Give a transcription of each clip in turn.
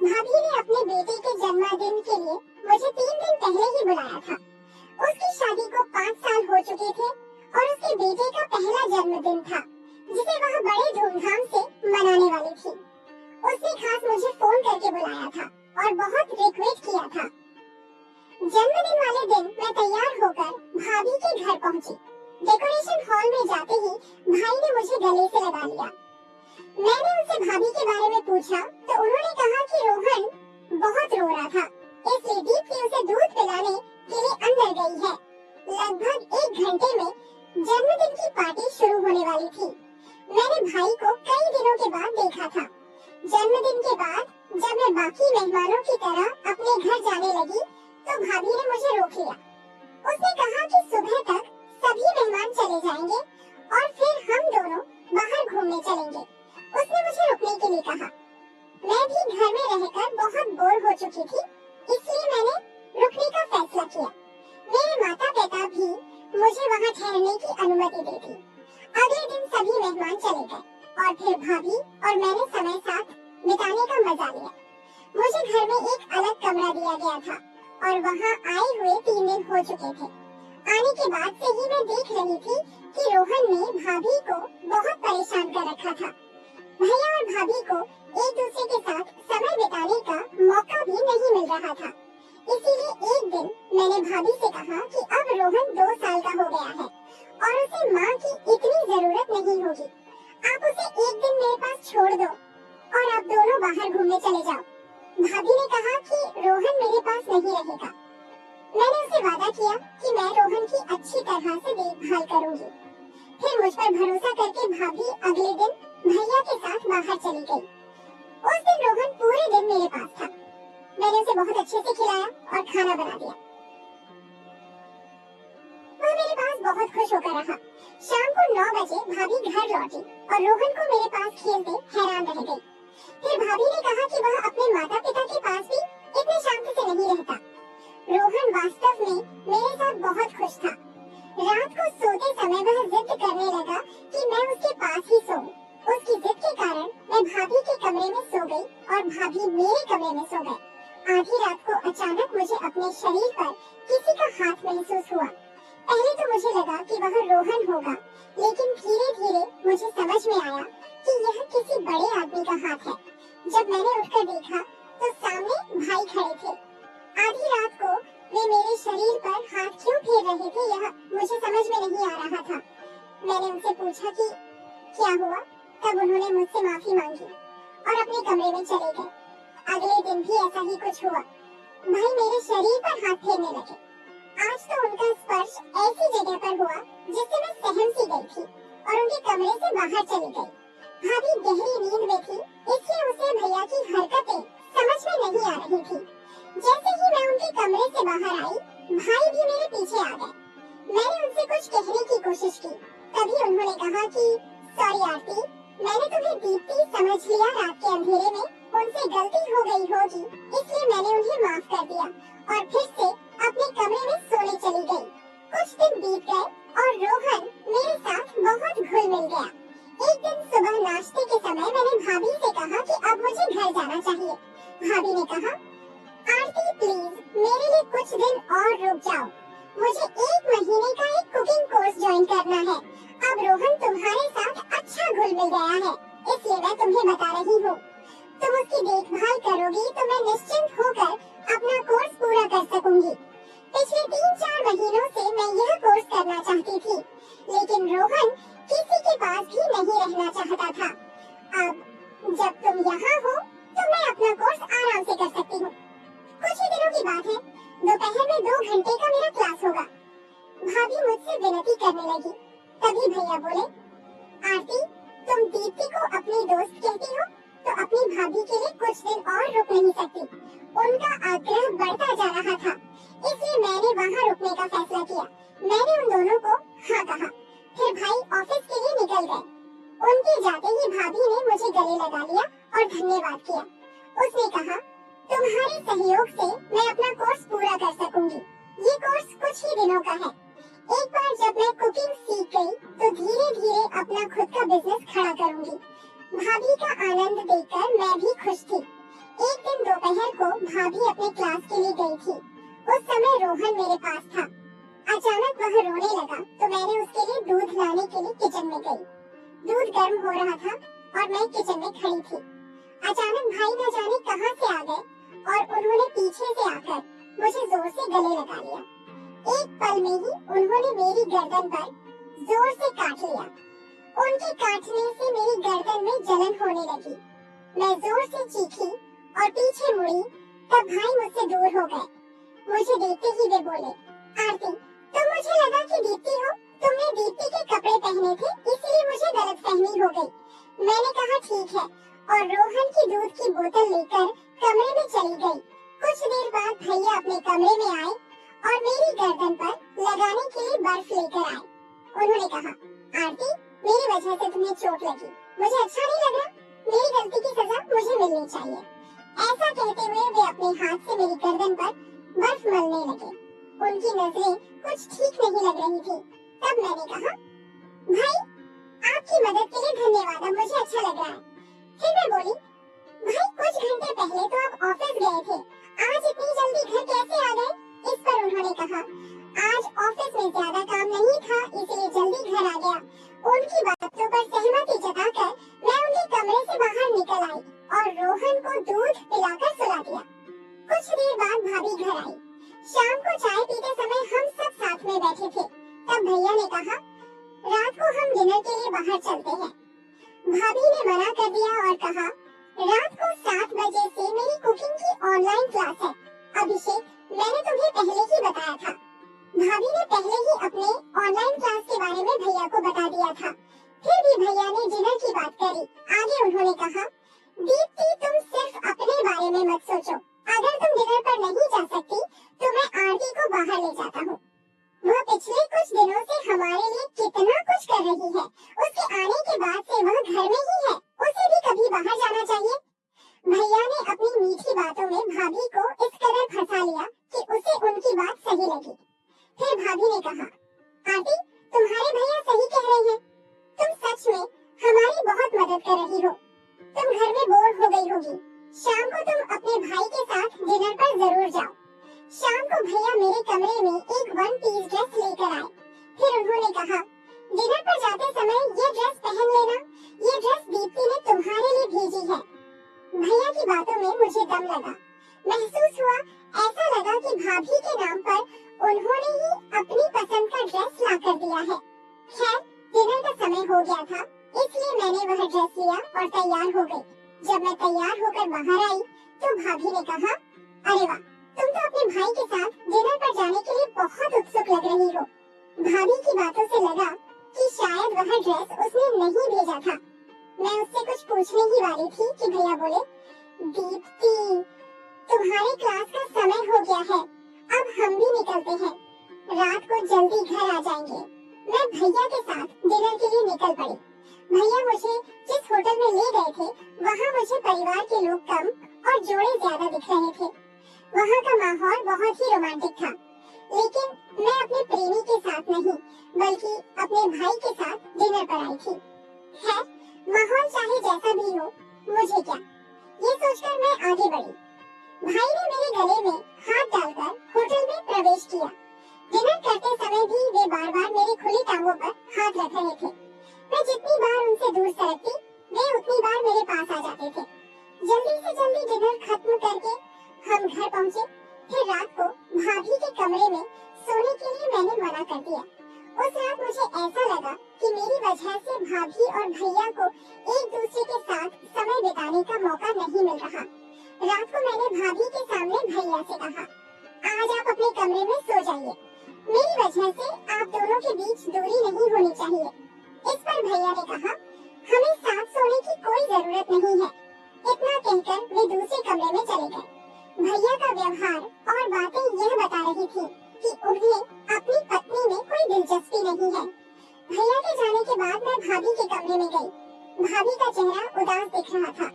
भाभी ने अपने बेटे के जन्मदिन के लिए मुझे 3 दिन पहले ही बुलाया था। उसकी शादी को 5 साल हो चुके थे और उसके बेटे का पहला जन्मदिन था, जिसे वह बड़े धूमधाम से मनाने वाली थी। उसने खास मुझे फोन करके बुलाया था और बहुत रिक्वेस्ट किया था। जन्मदिन वाले दिन मैं तैयार होकर भाभी के घर पहुंची। डेकोरेशन हॉल में जाते ही भाई ने मुझे गले से लगा लिया। मैंने उनसे भाभी के बारे में पूछा तो उन्होंने कहा कि रोहन बहुत रो रहा था, इसलिए दीप्ति उसे दूध पिलाने के लिए अंदर गई है। लगभग 1 घंटे में जन्मदिन की पार्टी शुरू होने वाली थी। मैंने भाई को कई दिनों के बाद देखा था। जन्मदिन के बाद जब मैं बाकी मेहमानों की तरह अपने घर जाने लगी तो भाभी ने मुझे रोक लिया। उसने कहा कि सुबह तक सभी मेहमान चले जाएंगे और फिर हम दोनों बाहर घूमने चलेंगे। उसने मुझे रुकने के लिए कहा। मैं भी घर में रहकर बहुत बोर हो चुकी थी, इसलिए मैंने रुकने का फैसला किया। मेरे माता पिता भी मुझे वहाँ ठहरने की अनुमति दे दी। अगले दिन सभी मेहमान चले गए और फिर भाभी और मैंने समय साथ बिताने का मजा लिया। मुझे घर में एक अलग कमरा दिया गया था और वहाँ आए हुए 3 दिन हो चुके थे। आने के बाद से ही मैं देख रही थी कि रोहन ने भाभी को बहुत परेशान कर रखा था। भैया और भाभी को एक दूसरे के साथ समय बिताने का मौका भी नहीं मिल रहा था। इसीलिए एक दिन मैंने भाभी से कहा कि अब रोहन 2 साल का हो गया है और उसे माँ की इतनी जरूरत नहीं होगी। आप उसे एक दिन मेरे पास छोड़ दो और आप दोनों बाहर घूमने चले जाओ। भाभी ने कहा कि रोहन मेरे पास नहीं रहेगा। मैंने उसे वादा किया कि मैं रोहन की अच्छी तरह से देखभाल करूंगी। फिर मुझ पर भरोसा करके भाभी अगले दिन भैया के साथ बाहर चली गई। उस दिन रोहन पूरे दिन मेरे पास था। मैंने उसे बहुत अच्छे से खिलाया और खाना बना दिया। वह मेरे पास बहुत खुश होकर रहा। शाम को 9 बजे भाभी घर लौटी और रोहन को मेरे पास खेलते हैरान रह गई। फिर भाभी ने कहा कि वह अपने माता पिता के पास भी इतने शांति से नहीं रहता। रोहन वास्तव में मेरे साथ बहुत खुश था। रात को सोते समय वह जिद करने लगा कि मैं उसके पास ही सोऊं। उसकी जिद के कारण मैं भाभी के कमरे में सो गई और भाभी मेरे कमरे में सो गए। आधी रात को अचानक मुझे अपने शरीर पर किसी का हाथ महसूस हुआ। पहले तो मुझे लगा कि वह रोहन होगा, लेकिन धीरे धीरे मुझे समझ में आया कि यह किसी बड़े आदमी का हाथ है। जब मैंने उठकर देखा तो सामने भाई खड़े थे। आधी रात को वे मेरे शरीर पर हाथ क्यों फेर रहे थे, यह मुझे समझ में नहीं आ रहा था। मैंने उनसे पूछा कि क्या हुआ। तब उन्होंने मुझसे माफी मांगी और अपने कमरे में चले गए। अगले दिन भी ऐसा ही कुछ हुआ। भाई मेरे शरीर पर हाथ फेरने लगे। आज तो उनका स्पर्श ऐसी जगह पर हुआ जिससे मैं सहम सी गई थी और उनके कमरे से बाहर चली गई। भाभी गहरी नींद में थी, इसलिए उसे भैया की हरकतें समझ में नहीं आ रही थी। जैसे ही मैं उनके कमरे से बाहर आई, भाई भी मेरे पीछे आ गए। मैंने उनसे कुछ कहने की कोशिश की, तभी उन्होंने कहा कि सॉरी आरती, मैंने तुम्हें दीप्ति समझ लिया। रात के अंधेरे में उनसे गलती हो गई होगी, इसलिए मैंने उन्हें माफ कर दिया और फिर से अपने कमरे में सोने चली गई। कुछ दिन बीत गए और रोहन मेरे साथ बहुत घुल मिल गया। एक दिन सुबह नाश्ते के समय मैंने भाभी से कहा कि अब मुझे घर जाना चाहिए। भाभी ने कहा, आरती प्लीज मेरे लिए कुछ दिन और रुक जाओ। मुझे 1 महीने का एक कुकिंग कोर्स ज्वाइन करना है। अब रोहन तुम्हारे साथ अच्छा घुल मिल गया है, इसलिए मैं तुम्हें बता रही हूँ। तुम उसकी देखभाल करोगी तो मैं निश्चिंत होकर अपना कोर्स पूरा कर सकूंगी। पिछले 3-4 महीनों से मैं यह कोर्स करना चाहती थी, लेकिन रोहन किसी के पास भी नहीं रहना चाहता था। अब जब तुम यहाँ हो तो मैं अपना कोर्स आराम से कर सकती हूँ। कुछ ही दिनों की बात है, दोपहर में 2 घंटे का मेरा क्लास होगा। भाभी मुझसे विनती करने लगी। तभी भैया बोले, आरती तुम दीप्ति को अपनी दोस्त कहती हो तो अपनी भाभी के लिए कुछ दिन और रुक नहीं सकती। उनका आग्रह बढ़ता जा रहा था, इसलिए मैंने वहाँ रुकने का फैसला किया। मैंने उन दोनों को हाँ कहा। फिर भाई ऑफिस के लिए निकल गए। उनके जाते ही भाभी ने मुझे गले लगा लिया और धन्यवाद किया। उसने कहा, तुम्हारे सहयोग से मैं अपना कोर्स पूरा कर सकूंगी। ये कोर्स कुछ ही दिनों का है। एक बार जब मैं कुकिंग सीख गई तो धीरे धीरे अपना खुद का बिजनेस खड़ा करूंगी। भाभी का आनंद देखकर मैं भी खुश थी। एक दिन दोपहर भाभी अपने क्लास के लिए गई थी। उस समय रोहन मेरे पास था। अचानक वह रोने लगा तो मैंने उसके लिए दूध लाने के लिए किचन में गई। दूध गर्म हो रहा था और मैं किचन में खड़ी थी। अचानक भाई न जाने कहां से आ गए और उन्होंने पीछे से आकर मुझे जोर से गले लगा लिया। एक पल में ही उन्होंने मेरी गर्दन पर जोर से काट लिया। उनके काटने से मेरी गर्दन में जलन होने लगी। मैं जोर से चीखी और पीछे मुड़ी तब भाई मुझसे दूर हो गए। मुझे देखते ही वे बोले, आरती, तो मुझे लगा कि दीप्ति हो। तुमने दीप्ति के कपड़े पहने थे इसलिए मुझे गलतफहमी हो गई। मैंने कहा ठीक है और रोहन की दूध की बोतल लेकर कमरे में चली गई। कुछ देर बाद भैया अपने कमरे में आए और मेरी गर्दन पर लगाने के लिए बर्फ लेकर आए। उन्होंने कहा, आरती, मेरी वजह से तुम्हें चोट लगी, मुझे अच्छा नहीं लग रहा। मेरी गलती की सजा मुझे मिलनी चाहिए। ऐसा कहते हुए वे अपने हाथ से मेरी गर्दन पर बर्फ मलने लगे। उनकी नजरें कुछ ठीक नहीं लग रही थी। तब मैंने कहा, भाई, आपकी मदद के लिए धन्यवाद, अब मुझे अच्छा लग रहा है। फिर मैं बोली, भाई, कुछ घंटे पहले तो आप ऑफिस गए थे, आज इतनी जल्दी घर कैसे आ गए? इस पर उन्होंने कहा, आज ऑफिस में ज्यादा काम नहीं था इसलिए जल्दी घर आ गया। उनकी बातों पर सहमति जताकर मैं उनके कमरे से बाहर निकल आई और रोहन को दूध पिलाकर सुला दिया। कुछ देर बाद भाभी घर आई। शाम को चाय पीते समय हम सब साथ में बैठे थे। तब भैया ने कहा, रात को हम डिनर के लिए बाहर चलते हैं। भाभी ने मना कर दिया और कहा, रात को 7 बजे से मेरी कुकिंग की ऑनलाइन क्लास है। अभिषेक, मैंने तुम्हें पहले ही बताया था। भाभी ने पहले ही अपने ऑनलाइन क्लास के बारे में भैया को बता दिया था। फिर भी भैया ने डिनर की बात करी। आगे उन्होंने कहा, दीप्ति, तुम सिर्फ अपने बारे में मत सोचो। अगर तुम डिनर पर नहीं जा सकती तो मैं आरती को बाहर ले जाता हूँ। वह पिछले कुछ दिनों से हमारे लिए कितना कुछ कर रही है। उसके आने के बाद से वह घर में ही है, उसे भी कभी बाहर जाना चाहिए। भैया ने अपनी मीठी बातों में भाभी को इस कदर फंसा लिया कि उसे उनकी बात सही लगी। फिर भाभी ने कहा, आरती, तुम्हारे भैया सही कह रहे हैं। तुम सच में हमारी बहुत मदद कर रही हो। तुम घर में बोर हो गई होगी। शाम को तुम अपने भाई के साथ डिनर पर जरूर जाओ। शाम को भैया मेरे कमरे में एक 1 पीस ड्रेस लेकर आए। फिर उन्होंने कहा, डिनर पर जाते समय ये ड्रेस पहन लेना। ये ड्रेस दीप्ति ने तुम्हारे लिए भेजी है। भैया की बातों में मुझे दम लगा। महसूस हुआ, ऐसा लगा कि भाभी के नाम पर उन्होंने ही अपनी पसंद का ड्रेस ला कर दिया है। खैर, डिनर का समय हो गया था इसलिए मैंने वह ड्रेस लिया और तैयार हो गई। जब मैं तैयार होकर बाहर आई तो भाभी ने कहा, अरे वाह, तुम तो अपने भाई के साथ डिनर पर जाने के लिए बहुत उत्सुक लग रही हो। भाभी की बातों से लगा कि शायद वह ड्रेस उसने नहीं भेजा था। मैं उससे कुछ पूछने ही वाली थी कि भैया बोले, दीप्ति, तुम्हारे क्लास का समय हो गया है, अब हम भी निकलते हैं। रात को जल्दी घर आ जाएंगे। मैं भैया के साथ डिनर के लिए निकल पड़ी। भैया मुझे जिस होटल में ले गए थे वहाँ मुझे परिवार के लोग कम और जोड़े ज्यादा दिख रहे थे। वहाँ का माहौल बहुत ही रोमांटिक था, लेकिन मैं अपने प्रेमी के साथ नहीं बल्कि अपने भाई के साथ डिनर पर आई थी। खैर, माहौल चाहे जैसा भी हो, मुझे क्या, ये सोचकर मैं आगे बढ़ी। भाई ने मेरे गले में हाथ डालकर होटल में प्रवेश किया। डिनर करते समय भी वे बार बार मेरी खुली टांगों पर हाथ रख रहे थे। मैं जितनी बार उनसे दूर सरकती, वे उतनी बार मेरे पास आ जाते थे। जल्दी से जल्दी डिनर खत्म करके हम घर पहुँचे। फिर रात को भाभी के कमरे में सोने के लिए मैंने मना कर दिया। उस रात मुझे ऐसा लगा कि मेरी वजह से भाभी और भैया को एक दूसरे के साथ समय बिताने का मौका नहीं मिल रहा। रात को मैंने भाभी के सामने भैया से कहा, आज आप अपने कमरे में सो जाइए। मेरी वजह से आप दोनों के बीच दूरी नहीं होनी चाहिए। इस पर भैया ने कहा, हमें साथ सोने की कोई जरूरत नहीं है। इतना कहकर वे दूसरे कमरे में चले गए। भैया का व्यवहार और बातें यह बता रही थी कि उन्हें अपनी पत्नी में कोई दिलचस्पी नहीं है। भैया के जाने के बाद मैं भाभी के कमरे में गई। भाभी का चेहरा उदास दिख रहा था।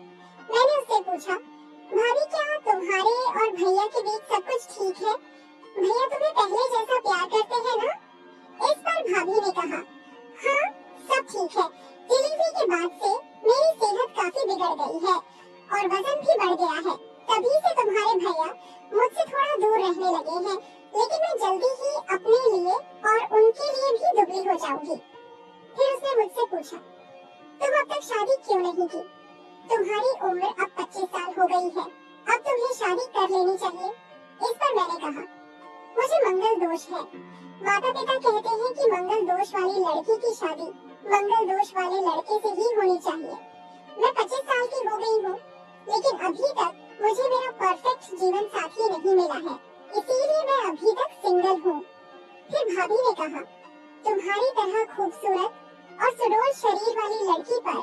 मैंने उससे पूछा, भाभी, क्या तुम्हारे और भैया के बीच सब कुछ ठीक है? भैया तुम्हें पहले जैसा प्यार करते हैं ना? इस पर भाभी ने कहा, हाँ, सब ठीक है। डिलीवरी के बाद से मेरी सेहत काफी बिगड़ गई है और वजन भी बढ़ गया है। तभी से तुम्हारे भैया हैं, लेकिन मैं जल्दी ही अपने लिए और उनके लिए भी दुबली हो जाऊंगी। फिर उसने मुझसे पूछा, तुम अब तक शादी क्यों नहीं की? तुम्हारी उम्र अब 25 साल हो गई है, अब तुम्हें शादी कर लेनी चाहिए। इस पर मैंने कहा, मुझे मंगल दोष है। माता पिता कहते हैं कि मंगल दोष वाली लड़की की शादी मंगल दोष वाले लड़के से ही होनी चाहिए। मैं 25 साल की हो गई हूँ, लेकिन अभी तक मुझे मेरा परफेक्ट जीवन साथी नहीं मिला है, इसीलिए मैं अभी तक सिंगल हूँ। फिर भाभी ने कहा, तुम्हारी तरह खूबसूरत और सुडौल शरीर वाली लड़की पर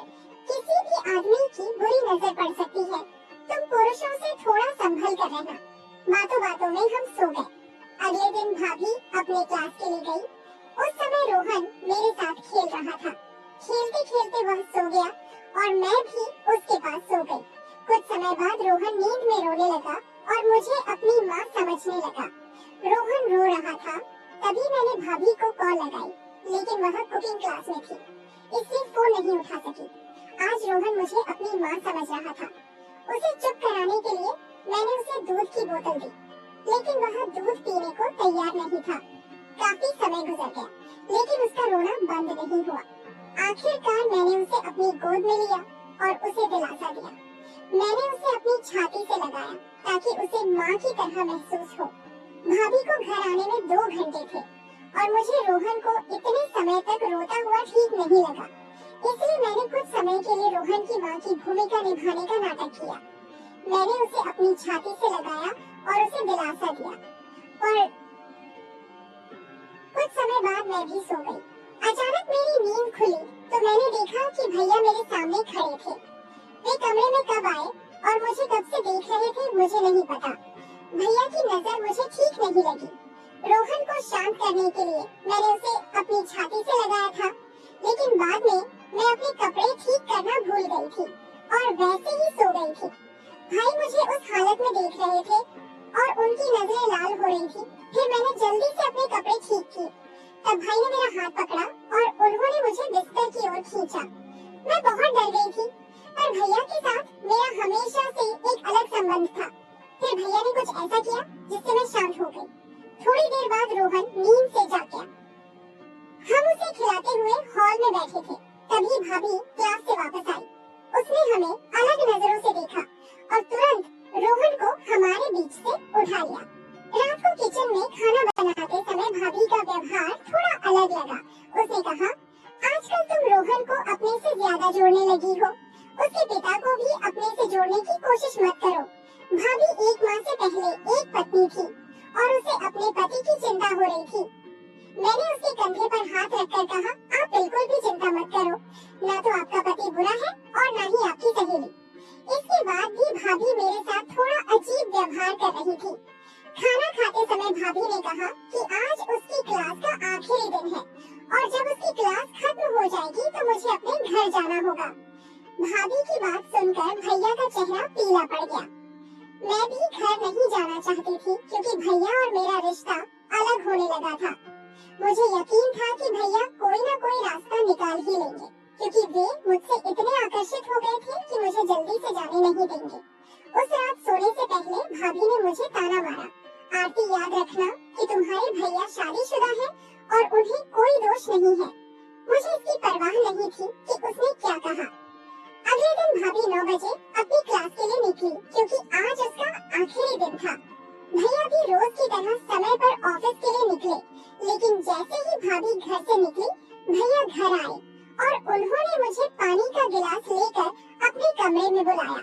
किसी भी आदमी की बुरी नजर पड़ सकती है। तुम पुरुषों से थोड़ा संभल कर रहना। बातों बातों में हम सो गए। अगले दिन भाभी अपने क्लास के लिए गई। उस समय रोहन मेरे साथ खेल रहा था। खेलते खेलते वह सो गया और मैं भी उसके पास सो गई। कुछ समय बाद रोहन नींद में रोने लगा और मुझे अपनी माँ समझने लगा। रोहन रो रहा था, तभी मैंने भाभी को कॉल लगाई, लेकिन वह कुकिंग क्लास में थी, इसलिए फोन नहीं उठा सकी। आज रोहन मुझे अपनी माँ समझ रहा था। उसे चुप कराने के लिए मैंने उसे दूध की बोतल दी, लेकिन वह दूध पीने को तैयार नहीं था। काफी समय गुजर गया, लेकिन उसका रोना बंद नहीं हुआ। आखिरकार मैंने उसे अपनी गोद में लिया और उसे दिलासा दिया। मैंने उसे अपनी छाती से लगाया ताकि उसे माँ की तरह महसूस हो। भाभी को घर आने में 2 घंटे थे और मुझे रोहन को इतने समय तक रोता हुआ ठीक नहीं लगा, इसलिए मैंने कुछ समय के लिए रोहन की माँ की भूमिका निभाने का नाटक किया। मैंने उसे अपनी छाती से लगाया और उसे दिलासा दिया और कुछ समय बाद मैं भी सो गई। अचानक मेरी नींद खुली तो मैंने देखा कि भैया मेरे सामने खड़े थे। वे कमरे में कब आए और मुझे कब से देख रहे थे मुझे नहीं पता। भैया की नजर मुझे ठीक नहीं लगी। रोहन को शांत करने के लिए मैंने उसे अपनी छाती से लगाया था, लेकिन बाद में मैं अपने कपड़े ठीक करना भूल गई थी और वैसे ही सो गई थी। भाई मुझे उस हालत में देख रहे थे और उनकी नजरें लाल हो रही थी। फिर मैंने जल्दी से अपने कपड़े ठीक किए। तब भाई ने मेरा हाथ पकड़ा और उन्होंने मुझे बिस्तर की ओर खींचा। मैं बहुत डर गई थी, पर भैया के साथ मेरा हमेशा से एक अलग संबंध था। फिर भैया ने कुछ ऐसा किया जिससे मैं शांत हो गई। थोड़ी देर बाद रोहन नींद से जाग गया। हम उसे खिलाते हुए हॉल में बैठे थे, तभी भाभी क्लास से वापस आई। उसने हमें अलग नजरों से देखा और तुरंत रोहन को हमारे बीच से उठा लिया। रात को किचन में खाना बनाते समय भाभी का व्यवहार थोड़ा अलग लगा। उसने कहा, आजकल तुम रोहन को अपने से ज्यादा जोड़ने लगी हो। उसके पिता को भी अपने से जोड़ने की कोशिश मत करो। भाभी 1 माह से पहले एक पत्नी थी और उसे अपने पति की चिंता हो रही थी। मैंने उसके कंधे पर हाथ रखकर कहा, आप बिल्कुल भी चिंता मत करो, ना तो आपका पति बुरा है और ना ही आपकी सहेली। इसके बाद भी भाभी मेरे साथ थोड़ा अजीब व्यवहार कर रही थी। खाना खाते समय भाभी ने कहा कि आज उसकी क्लास का आखिरी दिन है और जब उसकी क्लास खत्म हो जाएगी तो मुझे अपने घर जाना होगा। भाभी की बात सुनकर भैया का चेहरा पीला पड़ गया। मैं भी घर नहीं जाना चाहती थी क्योंकि भैया और मेरा रिश्ता अलग होने लगा था। मुझे यकीन था कि भैया कोई ना कोई रास्ता निकाल ही लेंगे, क्योंकि वे मुझसे इतने आकर्षित हो गए थे कि मुझे जल्दी से जाने नहीं देंगे। उस रात सोने से पहले भाभी ने मुझे ताना मारा, आरती याद रखना कि तुम्हारे भैया शादीशुदा हैं और उन्हें कोई दोष नहीं है। मुझे इसकी परवाह नहीं थी कि उसने क्या कहा। अगले दिन भाभी 9 बजे अपनी क्लास के लिए निकली क्योंकि आज उसका आखिरी दिन था। भैया भी रोज की तरह समय पर ऑफिस के लिए निकले, लेकिन जैसे ही भाभी घर से निकली भैया घर आए और उन्होंने मुझे पानी का गिलास लेकर अपने कमरे में बुलाया।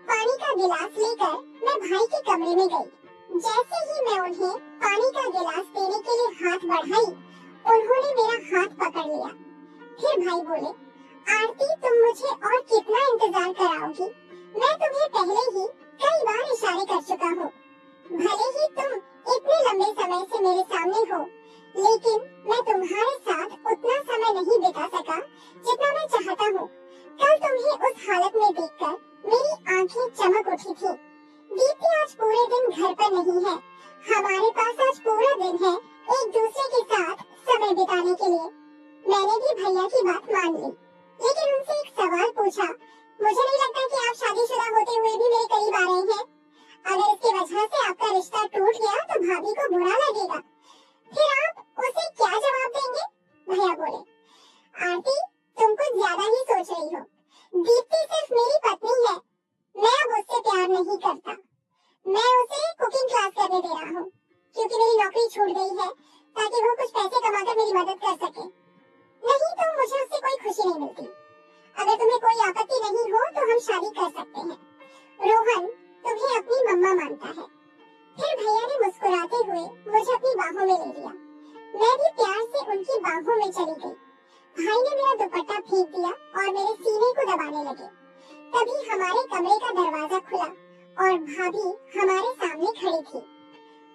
पानी का गिलास लेकर मैं भाई के कमरे में गई। जैसे ही मैं उन्हें पानी का गिलास देने के लिए हाथ बढ़ाई, उन्होंने मेरा हाथ पकड़ लिया। फिर भाई बोले, आरती तुम मुझे और कितना इंतजार कराओगी? मैं तुम्हें पहले ही कई बार इशारे कर चुका हूँ। भले ही तुम इतने लंबे समय से मेरे सामने हो, लेकिन मैं तुम्हारे साथ उतना समय नहीं बिता सका जितना मैं चाहता हूँ। कल तुम्हें उस हालत में देखकर मेरी आंखें चमक उठी थी। दीप्ति आज पूरे दिन घर पर नहीं है। हमारे पास आज पूरा दिन है एक दूसरे के साथ समय बिताने के लिए। मैंने भी भैया की बात मान ली, लेकिन उनसे एक सवाल पूछा। मुझे नहीं लगता कि आप शादीशुदा होते हुए भी मेरे करीब आ रहे हैं। अगर इसकी वजह से आपका रिश्ता टूट गया तो भाभी को बुरा लगेगा, फिर आप उसे क्या जवाब देंगे? भैया बोले, आरती तुम कुछ ज्यादा ही सोच रही हो। दीप्ति सिर्फ मेरी पत्नी है, मैं अब उससे प्यार नहीं करता। मैं उसे कुकिंग क्लास करने दे रहा हूँ क्योंकि मेरी नौकरी छूट गई है, ताकि वो कुछ पैसे कमाकर मेरी मदद कर सके। नहीं तो मुझे उससे कोई खुशी नहीं मिलती। अगर तुम्हें कोई आपत्ति नहीं हो तो हम शादी कर सकते हैं। रोहन तुम्हें अपनी मम्मा मानता है। फिर भैया ने मुस्कुराते हुए मुझे अपनी बाहों में ले लिया। मैं भी प्यार से उनकी बाहों में चली गई। भाई ने मेरा दुपट्टा फेंक दिया और मेरे सीने को दबाने लगे। तभी हमारे कमरे का दरवाजा खुला और भाभी हमारे सामने खड़ी थी।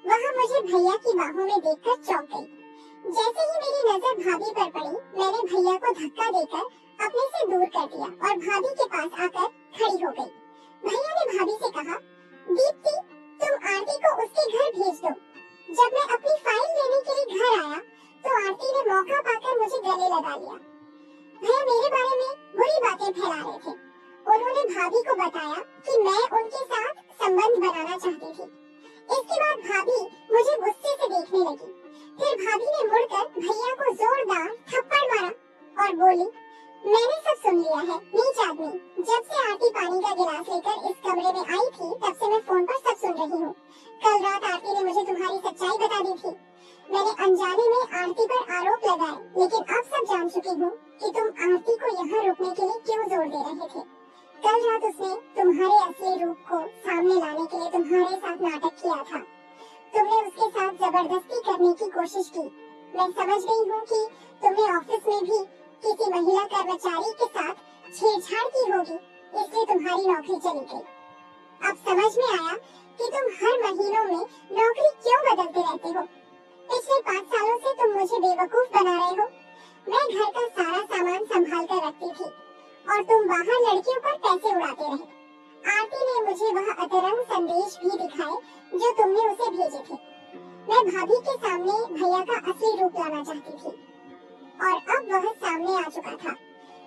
वह मुझे भैया की बाहों में देखकर चौंक गई। जैसे ही मेरी नजर भाभी पर पड़ी, मैंने भैया को धक्का देकर अपने से दूर कर दिया और भाभी के पास आकर खड़ी हो गई। भैया ने भाभी से कहा, दीप्ति तुम आरती को उसके घर भेज दो। जब मैं अपनी फाइल लेने के लिए घर आया तो आरती ने मौका पाकर मुझे गले लगा लिया। भैया मेरे बारे में बुरी बातें फैला रहे थे। उन्होंने भाभी को बताया कि मैं उनके साथ संबंध बनाना चाहती थी। इसके बाद भाभी मुझे गुस्से से देखने लगी। फिर भाभी ने मुड़कर भैया को जोरदार थप्पड़ मारा और बोली, मैंने सब सुन लिया है नीच आदमी। जब से आरती पानी का गिलास लेकर इस कमरे में आई थी तब से मैं फोन पर सब सुन रही हूँ। कल रात आरती ने मुझे तुम्हारी सच्चाई बता दी थी। मैंने अनजाने में आरती पर आरोप लगाए, लेकिन अब सब जान चुकी हूँ कि तुम आरती को यहाँ रुकने के लिए क्यों जोर दे रहे थे। कल रात उसने तुम्हारे असली रूप को सामने लाने के लिए तुम्हारे साथ नाटक किया था। तुमने उसके साथ जबरदस्ती करने की कोशिश की। मैं समझ गई हूँ कि तुमने ऑफिस में भी किसी महिला कर्मचारी के साथ छेड़छाड़ की होगी, इसलिए तुम्हारी नौकरी चली गई। अब समझ में आया कि तुम हर महीनों में नौकरी क्यों बदलते रहते हो। पिछले 5 सालों से तुम मुझे बेवकूफ बना रहे हो। मैं घर का सारा सामान संभाल कर रखती थी और तुम बाहर लड़कियों पर पैसे उड़ाते रहे। आरती ने मुझे वह अतरंग संदेश भी दिखाए जो तुमने उसे भेजे थे। मैं भाभी के सामने भैया का असली रूप लाना चाहती थी और अब वह सामने आ चुका था।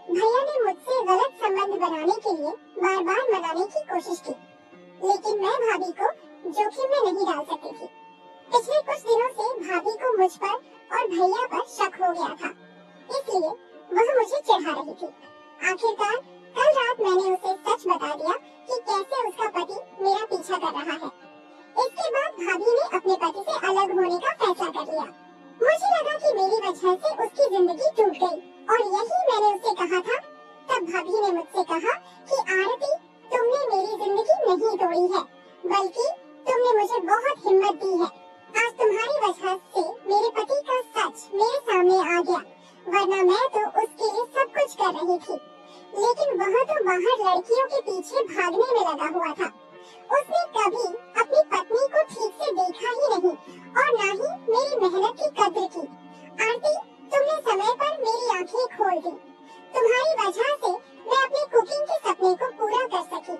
भैया ने मुझसे गलत संबंध बनाने के लिए बार बार मनाने की कोशिश की, लेकिन मैं भाभी को जोखिम में नहीं डाल सकती थी। पिछले कुछ दिनों से भाभी को मुझ पर और भैया पर शक हो गया था, इसलिए वह मुझे चिढ़ा रही थी। आखिरकार कल रात मैंने उसे सच बता दिया कि कैसे उसका पति मेरा पीछा कर रहा है। इसके बाद भाभी ने अपने पति से अलग होने का फैसला कर लिया। मुझे लगा कि मेरी वजह से उसकी जिंदगी टूट गई और यही मैंने उससे कहा था। तब भाभी ने मुझसे कहा कि आरती तुमने मेरी जिंदगी नहीं तोड़ी है, बल्कि तुमने मुझे बहुत हिम्मत दी है। आज तुम्हारी वजह से मेरे पति का सच मेरे सामने आ गया, वरना मैं तो उसके लिए सब कुछ कर रही थी। लेकिन वह तो बाहर लड़कियों के पीछे भागने में लगा हुआ था। उसने कभी अपनी पत्नी को ठीक से देखा ही नहीं और न ही मेरी मेहनत की कद्र की। आरती तुमने समय पर मेरी आंखें खोल दी। तुम्हारी वजह से मैं अपने कुकिंग के सपने को पूरा कर सकी।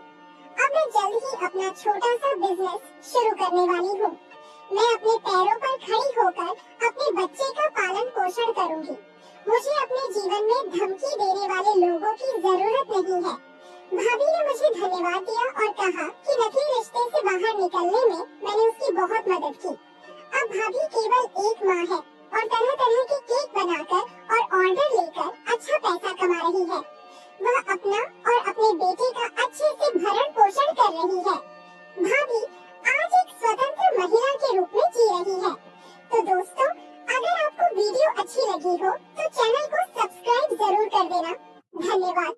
अब मैं जल्द ही अपना छोटा सा बिजनेस शुरू करने वाली हूँ। मैं अपने पैरों पर खड़ी होकर अपने बच्चे का पालन पोषण करूँगी। मुझे अपने जीवन में धमकी देने वाले लोगों की जरूरत नहीं है। भाभी ने मुझे धन्यवाद दिया और कहा कि नकली रिश्ते से बाहर निकलने में मैंने उसकी बहुत मदद की। अब भाभी केवल एक माँ है और तरह तरह के केक बनाकर और ऑर्डर लेकर अच्छा पैसा कमा रही है। वह अपना और अपने बेटे का अच्छे से भरण पोषण कर रही है। भाभी आज एक स्वतंत्र महिला के रूप में जी रही है। तो दोस्तों, अगर आपको वीडियो अच्छी लगी हो तो चैनल को सब्सक्राइब जरूर कर देना। धन्यवाद।